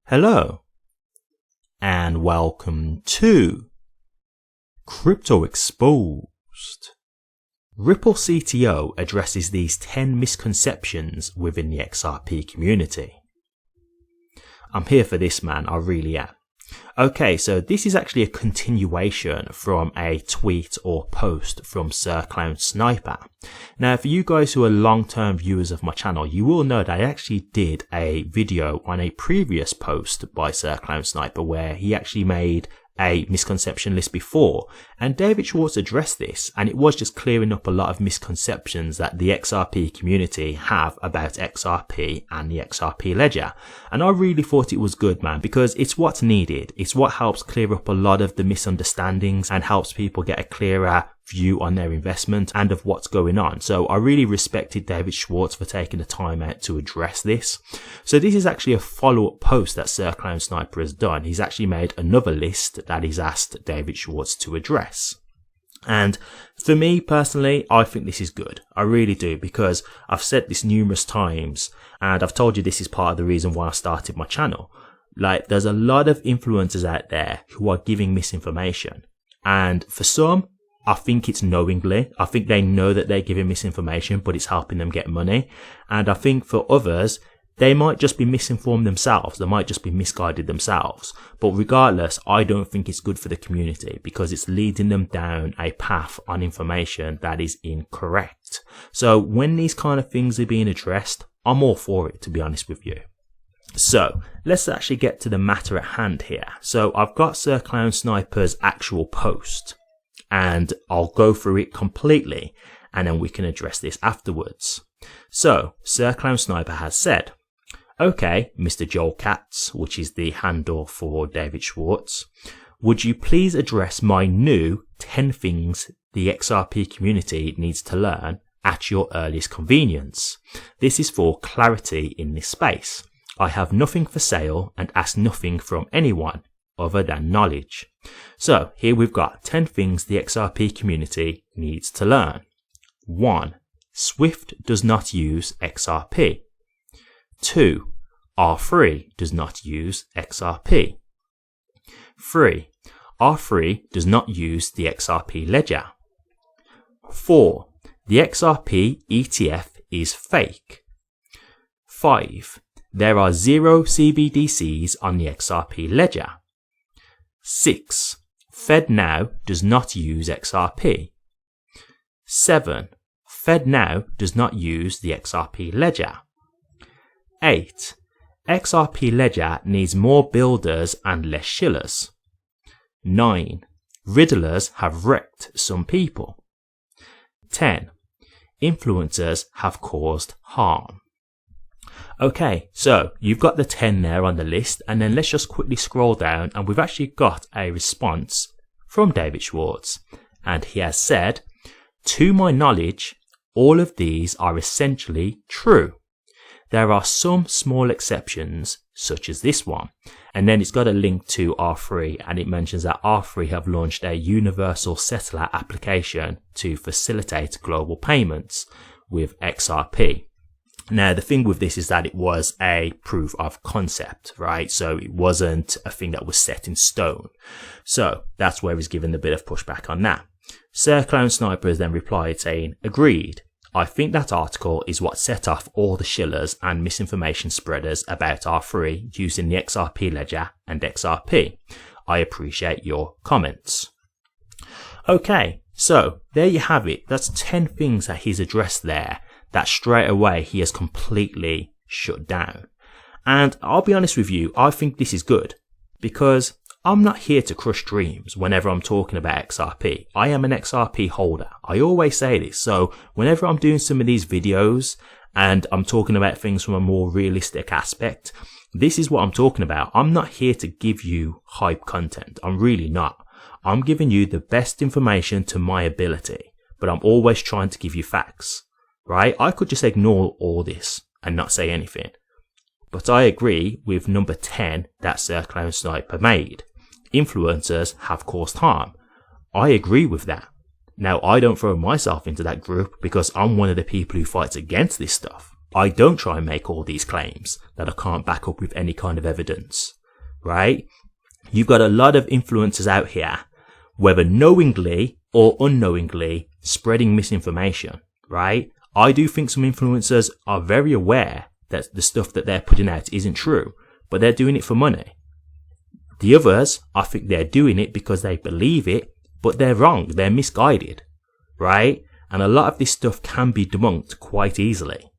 Hello and welcome to Crypto Exposed. Ripple CTO addresses these 10 misconceptions within the XRP community. I'm here for this, man, I really am. Okay, so this is actually a continuation from a tweet or post from Sir Clown Sniper. Now, for you guys who are long-term viewers of my channel, you will know that I actually did a video on a previous post by Sir Clown Sniper where he actually made a misconception list before, and David Schwartz addressed this, and it was just clearing up a lot of misconceptions that the XRP community have about XRP and the XRP ledger. And I really thought it was good, man, because it's what's needed. It's what helps clear up a lot of the misunderstandings and helps people get a clearer view on their investment and of what's going on. So I really respected David Schwartz for taking the time out to address this. So this is actually a follow-up post that Sir Clown Sniper has done. He's actually made another list that he's asked David Schwartz to address. And for me personally, I think this is good. I really do, because I've said this numerous times and I've told you this is part of the reason why I started my channel. Like, there's a lot of influencers out there who are giving misinformation, and for some, I think it's knowingly. I think they know that they're giving misinformation, but it's helping them get money. And I think for others, they might just be misinformed themselves. They might just be misguided themselves. But regardless, I don't think it's good for the community because it's leading them down a path on information that is incorrect. So when these kind of things are being addressed, I'm all for it, to be honest with you. So let's actually get to the matter at hand here. So I've got Sir Clown Sniper's actual post, and I'll go through it completely and then we can address this afterwards. So Sir Clown Sniper has said, okay, Mr. Joel Katz, which is the handle for David Schwartz, would you please address my new 10 things the XRP community needs to learn at your earliest convenience? This is for clarity in this space. I have nothing for sale and ask nothing from anyone other than knowledge. So here we've got 10 things the XRP community needs to learn. 1. Swift does not use XRP. 2. R3 does not use XRP. 3. R3 does not use the XRP ledger. 4. The XRP ETF is fake. 5. There are 0 CBDCs on the XRP ledger. 6. FedNow does not use XRP. 7. FedNow does not use the XRP ledger. 8. XRP ledger needs more builders and less shillers. 9. Riddlers have wrecked some people. 10. Influencers have caused harm. Okay, so you've got the 10 there on the list, and then let's just quickly scroll down, and we've actually got a response from David Schwartz, and he has said, to my knowledge, all of these are essentially true. There are some small exceptions, such as this one, and then it's got a link to R3, and it mentions that R3 have launched a universal settler application to facilitate global payments with XRP. Now, the thing with this is that it was a proof of concept, right? So it wasn't a thing that was set in stone. So that's where he's given a bit of pushback on that. Sir Clown Sniper has then replied saying, agreed. I think that article is what set off all the shillers and misinformation spreaders about R3 using the XRP ledger and XRP. I appreciate your comments. Okay, so there you have it. That's 10 things that he's addressed there that straight away he has completely shut down. And I'll be honest with you, I think this is good, because I'm not here to crush dreams whenever I'm talking about XRP. I am an XRP holder. I always say this. So whenever I'm doing some of these videos and I'm talking about things from a more realistic aspect, this is what I'm talking about. I'm not here to give you hype content. I'm really not. I'm giving you the best information to my ability, but I'm always trying to give you facts. Right? I could just ignore all this and not say anything. But I agree with number 10 that Sir Clown Sniper made. Influencers have caused harm. I agree with that. Now, I don't throw myself into that group because I'm one of the people who fights against this stuff. I don't try and make all these claims that I can't back up with any kind of evidence. right? You've got a lot of influencers out here, whether knowingly or unknowingly, spreading misinformation, right? I do think some influencers are very aware that the stuff that they're putting out isn't true, but they're doing it for money. The others, I think they're doing it because they believe it, but they're wrong, they're misguided, right? And a lot of this stuff can be debunked quite easily.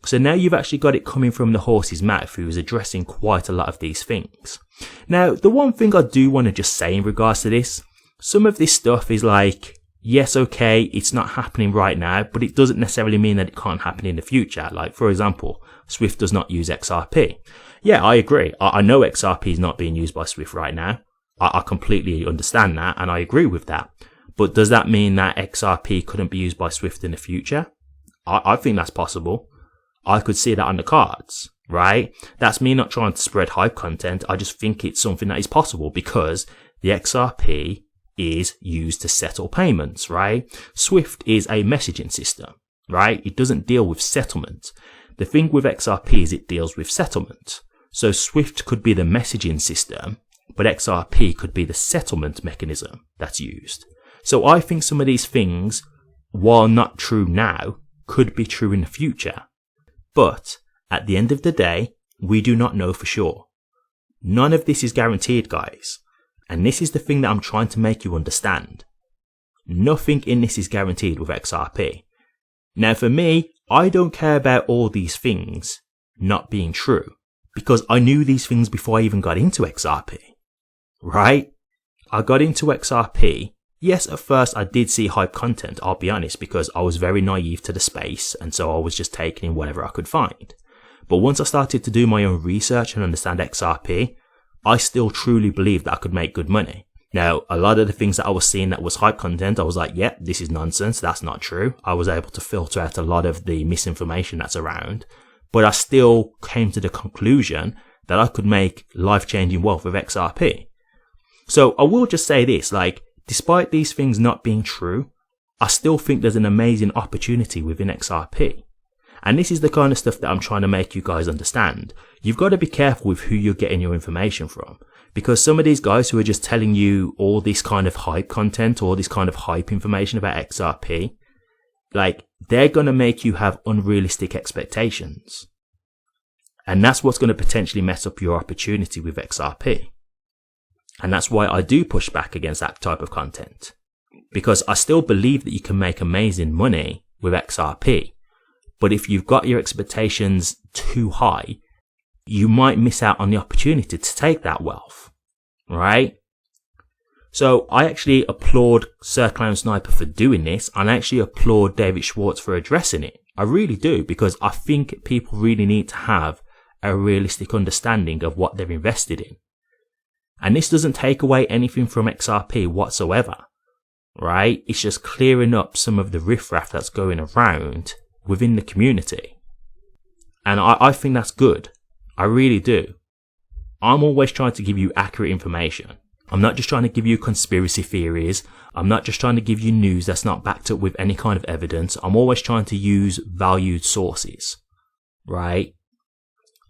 So now you've actually got it coming from the horse's mouth, who is addressing quite a lot of these things. Now, the one thing I do want to just say in regards to this, some of this stuff is like, yes, okay, it's not happening right now, but it doesn't necessarily mean that it can't happen in the future. Like, for example, Swift does not use XRP. Yeah, I agree. I know XRP is not being used by Swift right now. I completely understand that, and I agree with that. But does that mean that XRP couldn't be used by Swift in the future? I think that's possible. I could see that on the cards, right? That's me not trying to spread hype content. I just think it's something that is possible because the XRP is used to settle payments, right? Swift is a messaging system, right? It doesn't deal with settlement. The thing with XRP is it deals with settlement. So Swift could be the messaging system, but XRP could be the settlement mechanism that's used. So I think some of these things, while not true now, could be true in the future. But at the end of the day, we do not know for sure. None of this is guaranteed, guys. And this is the thing that I'm trying to make you understand. Nothing in this is guaranteed with XRP. Now for me, I don't care about all these things not being true, because I knew these things before I even got into XRP. Right? I got into XRP. Yes, at first I did see hype content, I'll be honest, because I was very naive to the space, and so I was just taking in whatever I could find. But once I started to do my own research and understand XRP, I still truly believed that I could make good money. Now, a lot of the things that I was seeing that was hype content, I was like, yep, this is nonsense, that's not true. I was able to filter out a lot of the misinformation that's around, but I still came to the conclusion that I could make life-changing wealth with XRP. So I will just say this, like, despite these things not being true, I still think there's an amazing opportunity within XRP. And this is the kind of stuff that I'm trying to make you guys understand. You've got to be careful with who you're getting your information from. Because some of these guys who are just telling you all this kind of hype content, all this kind of hype information about XRP, like, they're going to make you have unrealistic expectations. And that's what's going to potentially mess up your opportunity with XRP. And that's why I do push back against that type of content. Because I still believe that you can make amazing money with XRP. But if you've got your expectations too high, you might miss out on the opportunity to take that wealth. Right? So I actually applaud Sir Clown Sniper for doing this. And I actually applaud David Schwartz for addressing it. I really do. Because I think people really need to have a realistic understanding of what they're invested in. And this doesn't take away anything from XRP whatsoever, right? It's just clearing up some of the riffraff that's going around within the community. And I think that's good. I really do. I'm always trying to give you accurate information. I'm not just trying to give you conspiracy theories. I'm not just trying to give you news that's not backed up with any kind of evidence. I'm always trying to use valued sources, right?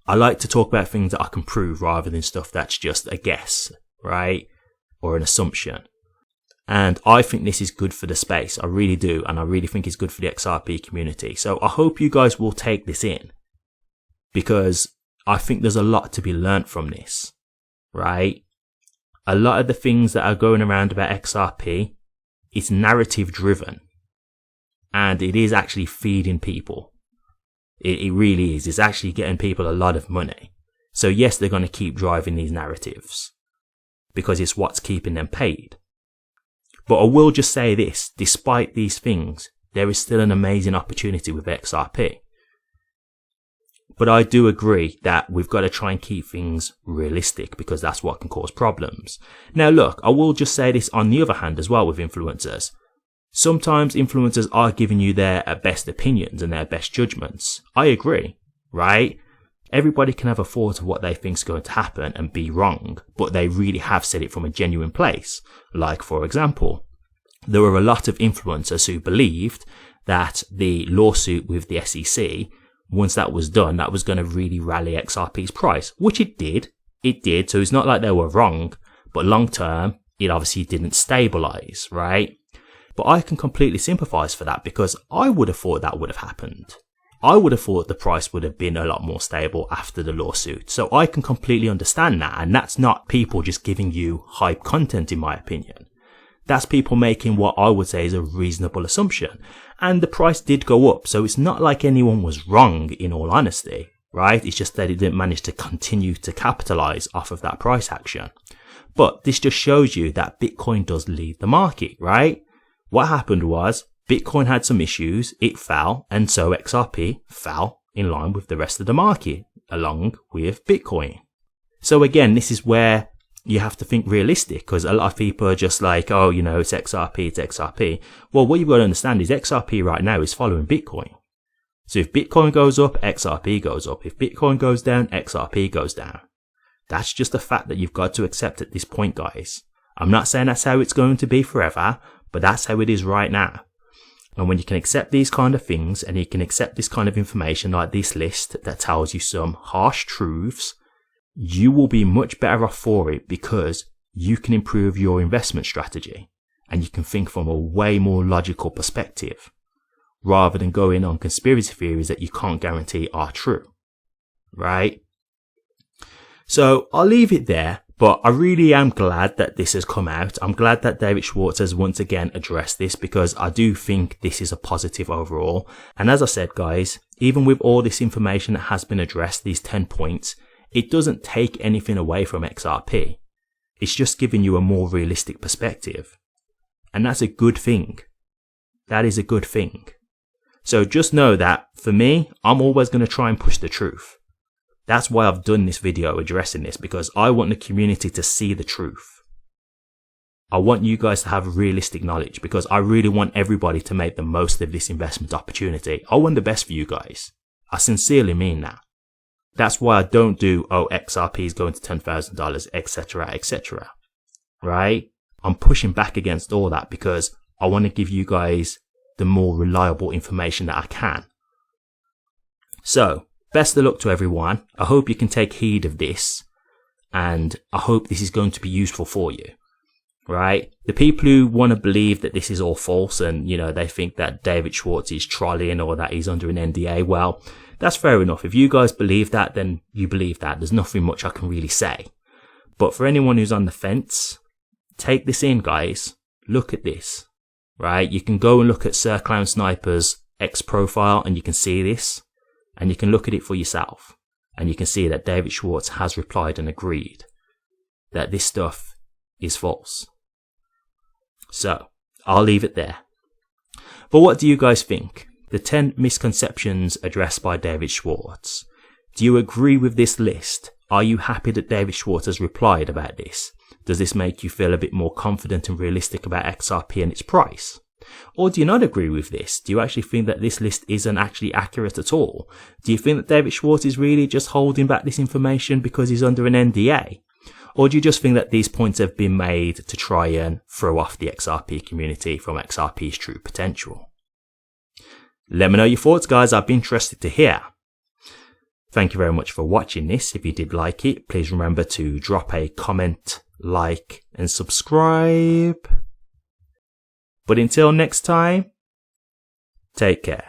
I like to talk about things that I can prove rather than stuff that's just a guess, right? Or an assumption. And I think this is good for the space. I really do. And I really think it's good for the XRP community. So I hope you guys will take this in. Because I think there's a lot to be learnt from this, right? A lot of the things that are going around about XRP, it's narrative driven. And it is actually feeding people. It really is. It's actually getting people a lot of money. So yes, they're going to keep driving these narratives because it's what's keeping them paid. But I will just say this, despite these things, there is still an amazing opportunity with XRP. But I do agree that we've got to try and keep things realistic because that's what can cause problems. Now look, I will just say this on the other hand as well with influencers. Sometimes influencers are giving you their best opinions and their best judgments. I agree, right? Everybody can have a thought of what they think is going to happen and be wrong, but they really have said it from a genuine place. Like, for example, there were a lot of influencers who believed that the lawsuit with the SEC, once that was done, that was going to really rally XRP's price, which it did, it did. So it's not like they were wrong, but long term, it obviously didn't stabilize, right? But I can completely sympathize for that because I would have thought that would have happened. I would have thought the price would have been a lot more stable after the lawsuit. So I can completely understand that. And that's not people just giving you hype content, in my opinion. That's people making what I would say is a reasonable assumption. And the price did go up. So it's not like anyone was wrong, in all honesty, right? It's just that it didn't manage to continue to capitalize off of that price action. But this just shows you that Bitcoin does lead the market, right? What happened was Bitcoin had some issues, it fell, and so XRP fell in line with the rest of the market, along with Bitcoin. So again, this is where you have to think realistic, because a lot of people are just like, oh, you know, it's XRP, it's XRP. Well, what you've got to understand is XRP right now is following Bitcoin. So if Bitcoin goes up, XRP goes up. If Bitcoin goes down, XRP goes down. That's just a fact that you've got to accept at this point, guys. I'm not saying that's how it's going to be forever, but that's how it is right now. And when you can accept these kind of things and you can accept this kind of information like this list that tells you some harsh truths, you will be much better off for it because you can improve your investment strategy and you can think from a way more logical perspective rather than going on conspiracy theories that you can't guarantee are true, right? So I'll leave it there. But I really am glad that this has come out. I'm glad that David Schwartz has once again addressed this because I do think this is a positive overall. And as I said, guys, even with all this information that has been addressed, these 10 points, it doesn't take anything away from XRP. It's just giving you a more realistic perspective. And that's a good thing. That is a good thing. So just know that for me, I'm always going to try and push the truth. That's why I've done this video addressing this, because I want the community to see the truth. I want you guys to have realistic knowledge because I really want everybody to make the most of this investment opportunity. I want the best for you guys. I sincerely mean that. That's why I don't do, oh, XRP is going to $10,000, etc., etc. Right? I'm pushing back against all that because I want to give you guys the more reliable information that I can. So, best of luck to everyone. I hope you can take heed of this and I hope this is going to be useful for you, right? The people who want to believe that this is all false and, you know, they think that David Schwartz is trolling or that he's under an NDA, well, that's fair enough. If you guys believe that, then you believe that. There's nothing much I can really say. But for anyone who's on the fence, take this in, guys. Look at this, right? You can go and look at Sir Clown Sniper's X profile and you can see this. And you can look at it for yourself. And you can see that David Schwartz has replied and agreed that this stuff is false. So, I'll leave it there. But what do you guys think? The 10 misconceptions addressed by David Schwartz. Do you agree with this list? Are you happy that David Schwartz has replied about this? Does this make you feel a bit more confident and realistic about XRP and its price? Or do you not agree with this? Do you actually think that this list isn't actually accurate at all? Do you think that David Schwartz is really just holding back this information because he's under an NDA? Or do you just think that these points have been made to try and throw off the XRP community from XRP's true potential? Let me know your thoughts, guys. I'd be interested to hear. Thank you very much for watching this. If you did like it, please remember to drop a comment, like, and subscribe. But until next time, take care.